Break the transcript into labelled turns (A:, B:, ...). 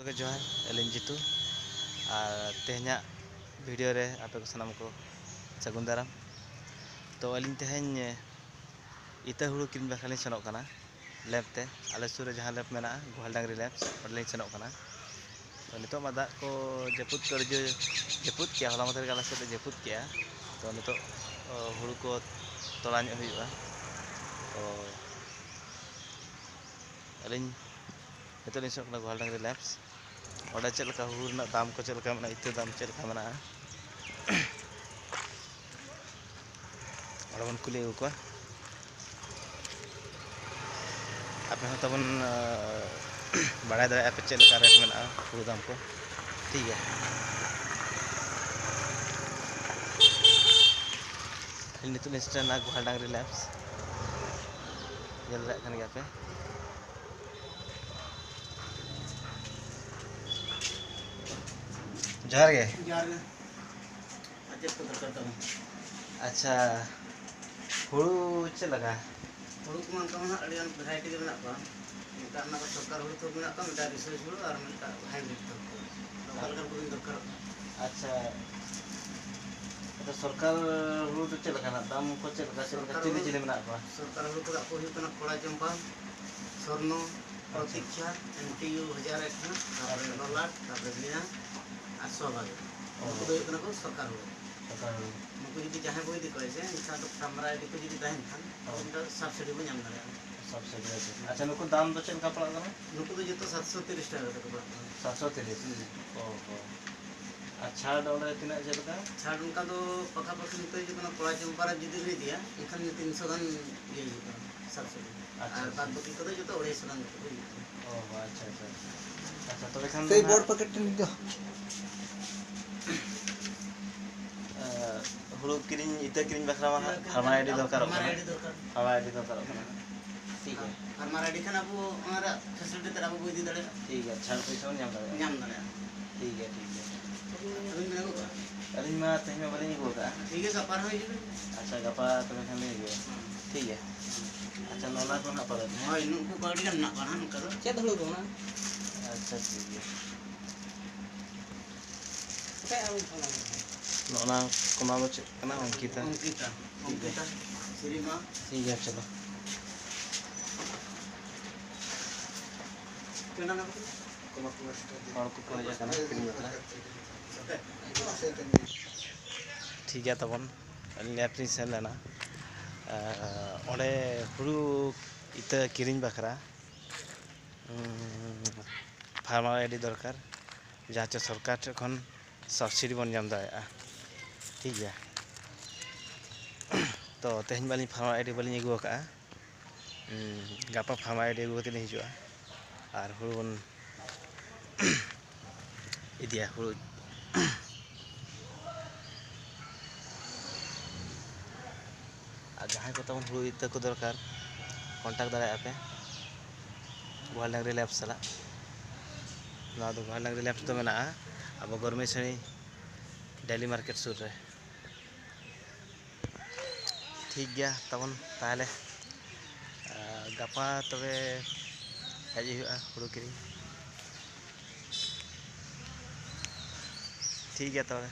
A: Oke Johar, Elin Jitu tehnya video re ape ko sanam ko sagun daram to alin tehnya ita hulu kirim bakhalin senok kana lab te ale sur jahan lab mena Gohal Dangri lab odlin senok kana to nitok mada ko jeput kerja jeput kia hola mater kala se jeput kia to nitok hulu ko tolanya huyuga to alin nitok lin senok kana Gohal Dangri labs Oda cel ka huru na dam ko cel ka mena itu dam cel ka mena oda bon kuli ko apa hon tabon badai dare apa cel ka rate mena huru dam ko ठीक है ini tuh instan aku Gohal Dangri labs jalan kan ya pe Johar ge अच्छा hulu ᱪᱮᱫ ᱞᱮᱠᱟ
B: hulu ko man kamana adian variety ge menak ba minta na ko sarkar hulu to menak ka minta research hulu ar minta hybrid to lokal kan ko dokar
A: अच्छा itu सरकार hulu tuh ᱪᱮᱫ ᱞᱮᱠᱟ दाम को ᱪᱮᱫ ᱞᱮᱠᱟ chilli menak ba
B: sarkar hulu ko ko hu kana kola jamba sorno प्रतीक्षा NTU 1001 ना तापर डॉलर तापर बिना 800 बागे उनको दो kana ko sarkar hulu मुझे यदि चाहे वो यदि कहे इंसान तो कैमरा यदि कुछ यदि कहें खान उनका सब्सिडी में जाम दरे
A: सब्सिडी अच्छा नुको दाम तो चल का पड़ा ना
B: नुको तो जो तो 730 टाका तक पड़ा
A: 730 ओहो अच्छा डॉलर इतना चल का
B: छाड़ उनका तो पका पकी निकल जो ना कोड़ा चंपारा यदि ले दिया इखन 300 गन ये जो सब्सिडी और बाद बाकी तो जो तो 250 गन
A: ओहो अच्छा अच्छा अच्छा तो लेकिन
B: कई बोर्ड पैकेट दो
A: hulu kirim ita kirim bakra mah Pharma ID dorkar Pharma ID dorkar ठीक है
B: Pharma ID kan abu हमारा फैसिलिटी तर abu बोई दी दड़े
A: ठीक है छाड़ पैसा nyam दड़े ठीक है
B: अभी मेरे को
A: अलिन मा तही में बलिन को का
B: ठीक है गपार हो जी
A: अच्छा गपा तबे खान ले गए ठीक है अच्छा नोना को ना पड़े
B: हां नुको काडी kan nak kan नुका तो चेत हulu को ना
A: अच्छा ठीक है
B: kayak abu
A: नोना कोमा को कना अंकिता
B: Sirima
A: ठीक है चलो
B: kena apa
A: कोमा को या कना किrim bakra ठीक है तबन लैपरी सेन लेना ओडे हुरू इता किरिंग बखरा फार्मा आईडी दरकार जहाँ चे सरकार ठेन सब्सिडी बन जाम दाड़ा ठीक है तो तेहन बाली फार्मा आईडी बाली अगू का गापा फार्मा आईडी अगू कते हिजुआ और हुरू बन इदिया हुरू जहाँ को तब हूँ इत को दरकार कॉन्टैक्ट दाड़ा पे Gohal Dangri labs साला ना तो Gohal Dangri labs तो मेना अब गरमे छड़ी डेली मार्केट सुर रे ठीक गया तबन ताहले गापा तबे हज हुआ हुरू किरी ठीक गया तबे